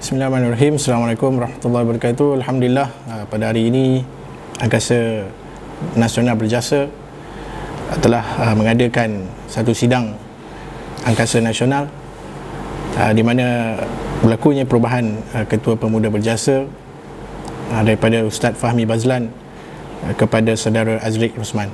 Bismillahirrahmanirrahim. Assalamualaikum warahmatullahi wabarakatuh. Alhamdulillah, pada hari ini Angkasa Nasional Berjasa telah mengadakan satu sidang Angkasa Nasional di mana berlakunya perubahan Ketua Pemuda Berjasa daripada Ustaz Fahmi Bazlan kepada Saudara Azriq Rosman.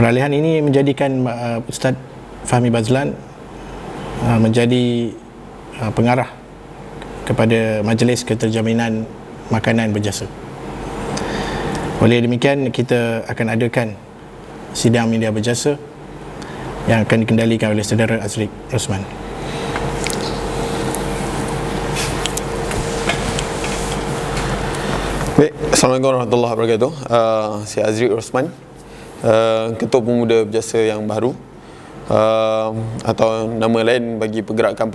Peralihan ini menjadikan Ustaz Fahmi Bazlan menjadi pengarah kepada Majlis Keterjaminan Makanan Berjasa. Oleh demikian, kita akan adakan sidang media berjasa yang akan dikendalikan oleh Saudara Azriq Rosman. Baik, Assalamualaikum warahmatullahi wabarakatuh. Saya Azriq Rosman, Ketua Pemuda Berjasa yang baru, atau nama lain bagi pergerakan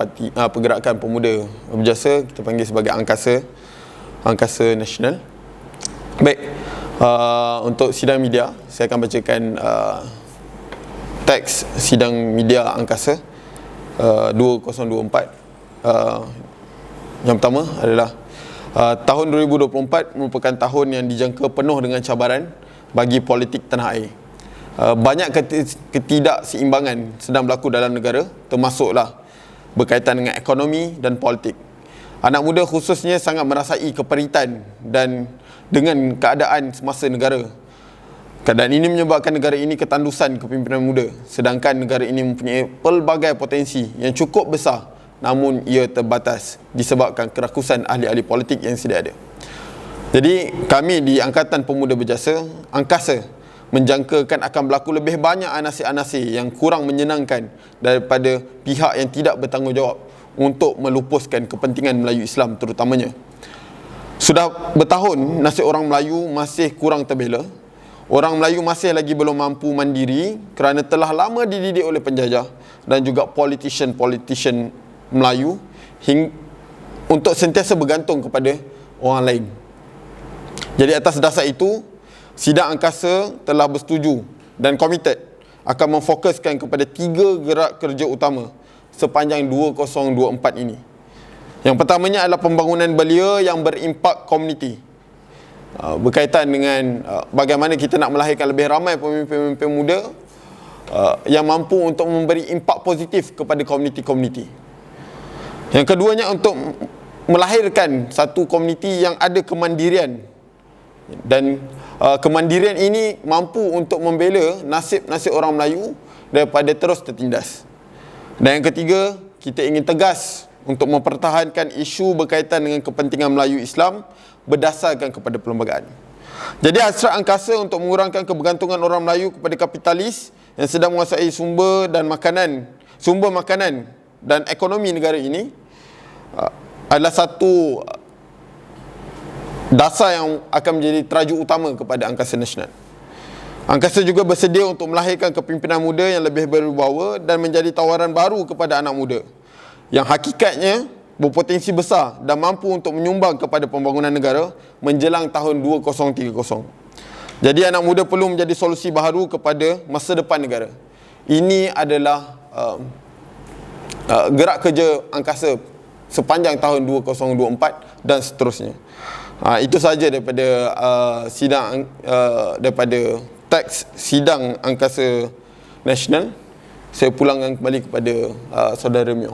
pemuda berjasa kita panggil sebagai Angkasa Nasional. Baik, untuk sidang media saya akan bacakan teks sidang media Angkasa 2024. Yang pertama adalah tahun 2024 merupakan tahun yang dijangka penuh dengan cabaran bagi politik tanah air. Banyak ketidakseimbangan sedang berlaku dalam negara, termasuklah berkaitan dengan ekonomi dan politik. Anak muda khususnya sangat merasai keperitan dan dengan keadaan semasa negara. Keadaan ini menyebabkan negara ini ketandusan kepimpinan muda, sedangkan negara ini mempunyai pelbagai potensi yang cukup besar, namun ia terbatas disebabkan kerakusan ahli-ahli politik yang sedia ada. Jadi kami di Angkatan Pemuda Berjasa Angkasa menjangkakan akan berlaku lebih banyak anasir-anasir yang kurang menyenangkan daripada pihak yang tidak bertanggungjawab untuk melupuskan kepentingan Melayu Islam terutamanya. Sudah bertahun nasib orang Melayu masih kurang terbela. Orang Melayu masih lagi belum mampu mandiri kerana telah lama dididik oleh penjajah dan juga politician Melayu untuk sentiasa bergantung kepada orang lain. Jadi atas dasar itu, sidang Angkasa telah bersetuju dan komited akan memfokuskan kepada 3 gerak kerja utama sepanjang 2024 ini. Yang pertamanya adalah pembangunan belia yang berimpak komuniti, berkaitan dengan bagaimana kita nak melahirkan lebih ramai pemimpin-pemimpin muda yang mampu untuk memberi impak positif kepada komuniti-komuniti. Yang keduanya untuk melahirkan satu komuniti yang ada kemandirian, dan kemandirian ini mampu untuk membela nasib-nasib orang Melayu daripada terus tertindas. Dan yang ketiga, kita ingin tegas untuk mempertahankan isu berkaitan dengan kepentingan Melayu Islam berdasarkan kepada perlembagaan. Jadi hasrat Angkasa untuk mengurangkan kebergantungan orang Melayu kepada kapitalis yang sedang menguasai sumber makanan dan ekonomi negara ini adalah satu dasar yang akan menjadi tajuk utama kepada Angkasa Nasional. Angkasa juga bersedia untuk melahirkan kepimpinan muda yang lebih berwibawa dan menjadi tawaran baru kepada anak muda yang hakikatnya berpotensi besar dan mampu untuk menyumbang kepada pembangunan negara menjelang tahun 2030. Jadi anak muda perlu menjadi solusi baharu kepada masa depan negara. Ini adalah gerak kerja Angkasa sepanjang tahun 2024 dan seterusnya. Itu sahaja daripada daripada teks sidang Angkasa Nasional. Saya pulangkan kembali kepada Saudara Mio.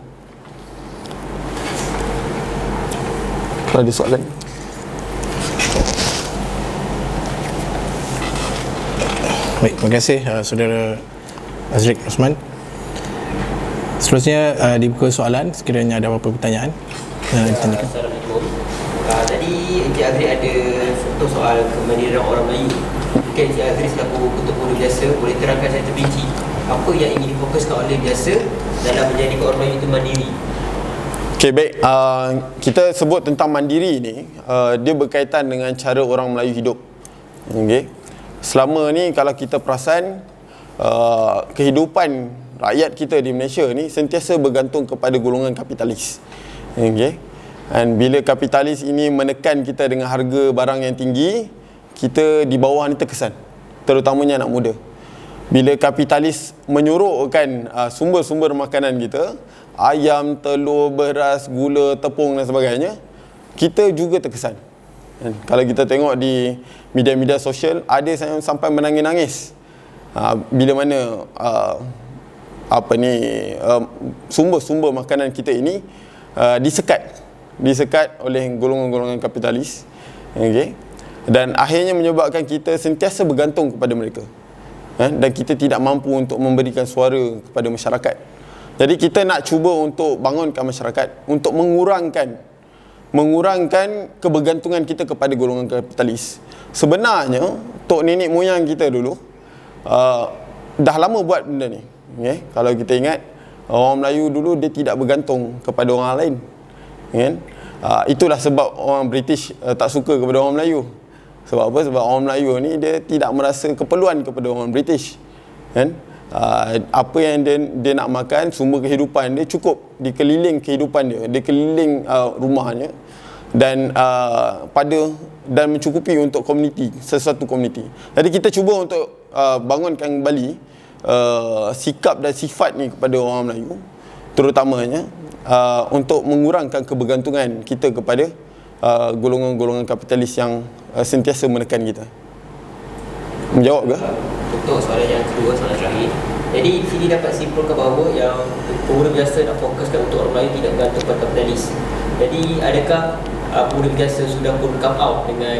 Kalau ada soalan. Baik, terima kasih Saudara Azriq Rosman. Seterusnya dibuka soalan sekiranya ada apa-apa pertanyaan ditanyakan. Assalamualaikum. Tadi Encik Azriq ada sentuh soal kemandirian orang Melayu. Mungkin Encik Azriq selaku Ketua Pemuda Berjasa boleh terangkan secara terperinci apa yang ingin difokuskan oleh Berjasa dalam menjadikan orang Melayu itu mandiri. Okey, baik. Kita sebut tentang mandiri ni, dia berkaitan dengan cara orang Melayu hidup. Okey. Selama ni kalau kita perasan, kehidupan rakyat kita di Malaysia ni sentiasa bergantung kepada golongan kapitalis. Okey. Dan bila kapitalis ini menekan kita dengan harga barang yang tinggi, kita di bawah ni terkesan, terutamanya anak muda. Bila kapitalis menyuruhkan sumber-sumber makanan kita, ayam, telur, beras, gula, tepung dan sebagainya, kita juga terkesan. Kan? Kalau kita tengok di media-media sosial, ada yang sampai menangis-nangis bila mana sumber-sumber makanan kita ini disekat oleh golongan-golongan kapitalis, okay? Dan akhirnya menyebabkan kita sentiasa bergantung kepada mereka, dan kita tidak mampu untuk memberikan suara kepada masyarakat. Jadi kita nak cuba untuk bangunkan masyarakat untuk mengurangkan kebergantungan kita kepada golongan kapitalis. Sebenarnya tok nenek moyang kita dulu dah lama buat benda ni, okay? Kalau kita ingat, orang Melayu dulu dia tidak bergantung kepada orang lain, kan? Itulah sebab orang British tak suka kepada orang Melayu. Sebab apa? Sebab orang Melayu ni dia tidak merasa keperluan kepada orang British, kan? Apa yang dia nak makan, sumber kehidupan dia cukup, dikeliling kehidupan dia, dikeliling rumahnya, dan mencukupi untuk sesuatu komuniti. Jadi kita cuba untuk bangunkan kembali sikap dan sifat ni kepada orang Melayu, terutamanya untuk mengurangkan kebergantungan kita kepada golongan-golongan kapitalis yang sentiasa menekan kita. Menjawab ke? Untuk soalan yang kedua, soalan terakhir. Jadi di sini dapat simpulkan bahawa yang pemuda biasa nak fokuskan untuk orang Melayu tidak bergantung pada kapitalis. Jadi adakah pemuda biasa sudah pun come out dengan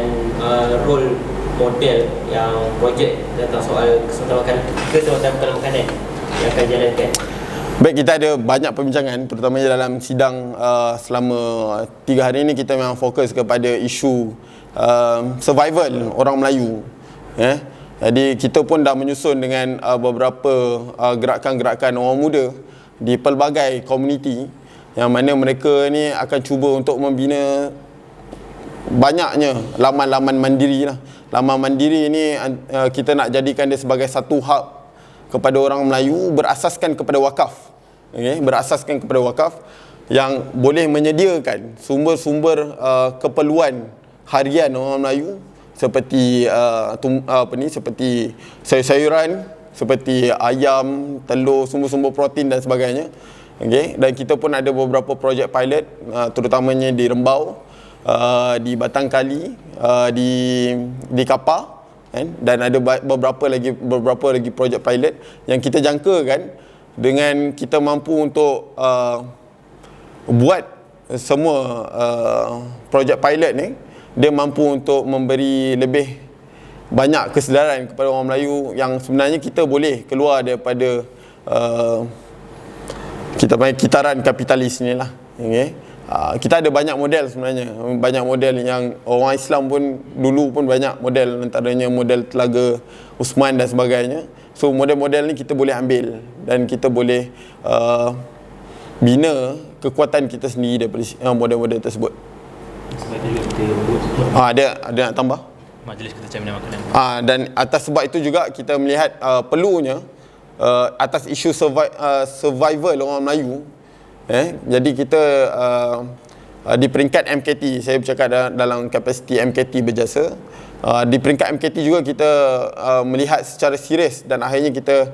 role model yang projek tentang soal keselamatan makanan yang akan dijalankan? Baik, kita ada banyak perbincangan, terutamanya dalam sidang selama 3 hari ini. Kita memang fokus kepada isu survival orang Melayu. Jadi kita pun dah menyusun dengan beberapa gerakan-gerakan orang muda di pelbagai komuniti, yang mana mereka ni akan cuba untuk membina banyaknya laman-laman mandiri lah. Laman mandiri ni kita nak jadikan dia sebagai satu hub kepada orang Melayu berasaskan kepada wakaf, okay? Berasaskan kepada wakaf yang boleh menyediakan sumber-sumber keperluan harian orang Melayu seperti seperti sayur-sayuran, seperti ayam, telur, sumber-sumber protein dan sebagainya, okay? Dan kita pun ada beberapa projek pilot, terutamanya di Rembau, di Batang Kali, di Kapar, kan? Dan ada beberapa lagi projek pilot yang kita jangkakan dengan kita mampu untuk buat semua projek pilot ni, dia mampu untuk memberi lebih banyak kesedaran kepada orang Melayu yang sebenarnya kita boleh keluar daripada kita panggil kitaran kapitalis ni lah, okay? Kita ada banyak model sebenarnya, banyak model yang orang Islam pun dulu pun banyak model, antaranya model Telaga Usman dan sebagainya. So model-model ni kita boleh ambil dan kita boleh bina kekuatan kita sendiri daripada model-model tersebut. Ada nak tambah? Majlis Keterjaminan Makanan. Dan atas sebab itu juga kita melihat perlunya atas isu survival orang Melayu. Jadi kita di peringkat MKT, saya bercakap dalam kapasiti MKT berjasa, di peringkat MKT juga kita melihat secara serius dan akhirnya kita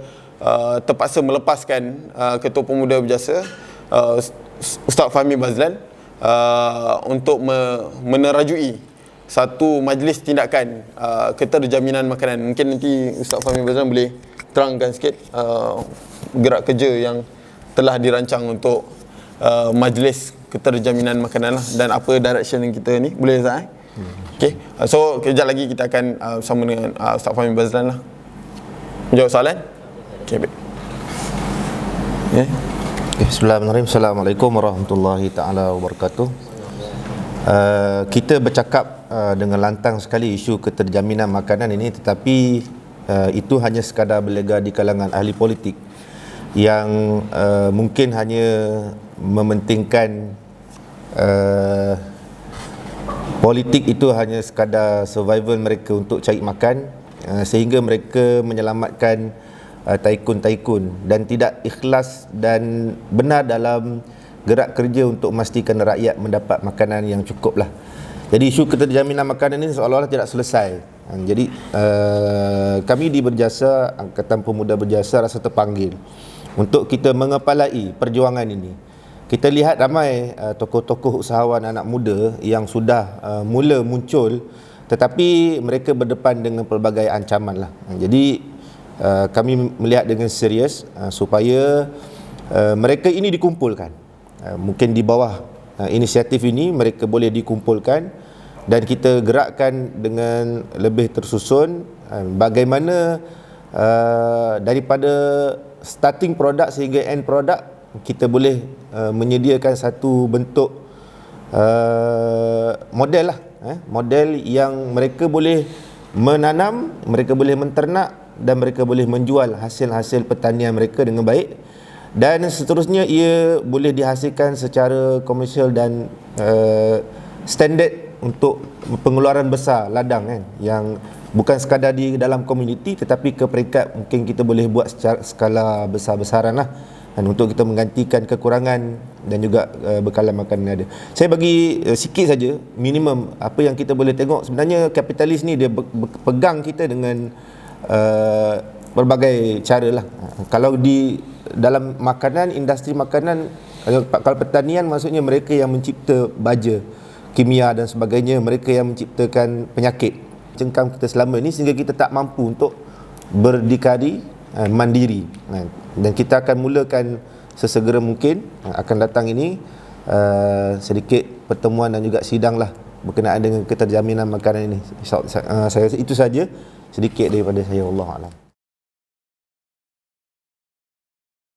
terpaksa melepaskan Ketua Pemuda Berjasa Ustaz Fahmi Bazlan untuk menerajui satu majlis tindakan keterjaminan makanan. Mungkin nanti Ustaz Fahmi Bazlan boleh terangkan sikit gerak kerja yang telah dirancang untuk majlis keterjaminan makanan lah, dan apa direction yang kita ni, boleh Ustaz? Okay. So kejap lagi kita akan bersama dengan Ustaz Fahmi Bazlan lah menjawab soalan. Okay, baik. Okay. Bismillahirrahmanirrahim. Assalamualaikum warahmatullahi taala wabarakatuh. Kita bercakap dengan lantang sekali isu keterjaminan makanan ini, tetapi itu hanya sekadar berlega di kalangan ahli politik yang mungkin hanya mementingkan politik itu hanya sekadar survival mereka untuk cari makan, sehingga mereka menyelamatkan taikun-taikun dan tidak ikhlas dan benar dalam gerak kerja untuk memastikan rakyat mendapat makanan yang cukup lah. Jadi isu keterjaminan makanan ini seolah-olah tidak selesai. Jadi kami di Berjasa, Angkatan Pemuda Berjasa rasa terpanggil untuk kita mengepalai perjuangan ini. kita lihat ramai tokoh-tokoh usahawan anak muda yang sudah mula muncul, tetapi mereka berdepan dengan pelbagai ancaman lah. Jadi kami melihat dengan serius supaya mereka ini dikumpulkan. Mungkin di bawah inisiatif ini mereka boleh dikumpulkan dan kita gerakkan dengan lebih tersusun bagaimana daripada starting produk sehingga end produk kita boleh menyediakan satu bentuk model lah, model yang mereka boleh menanam, mereka boleh menternak dan mereka boleh menjual hasil-hasil pertanian mereka dengan baik, dan seterusnya ia boleh dihasilkan secara komersial dan standard untuk pengeluaran besar ladang kan, yang bukan sekadar di dalam komuniti tetapi ke peringkat mungkin kita boleh buat secara skala besar-besaran lah, dan untuk kita menggantikan kekurangan dan juga bekalan makanan yang ada. Saya bagi sikit saja minimum apa yang kita boleh tengok. Sebenarnya kapitalis ni dia pegang kita dengan berbagai cara lah. Kalau di dalam makanan, industri makanan, kalau pertanian maksudnya mereka yang mencipta baja kimia dan sebagainya, mereka yang menciptakan penyakit cengkam kita selama ini sehingga kita tak mampu untuk berdikari mandiri, dan kita akan mulakan sesegera mungkin akan datang ini sedikit pertemuan dan juga sidang lah berkenaan dengan keterjaminan makanan ini. Saya itu saja sedikit daripada saya, wallahu a'lam.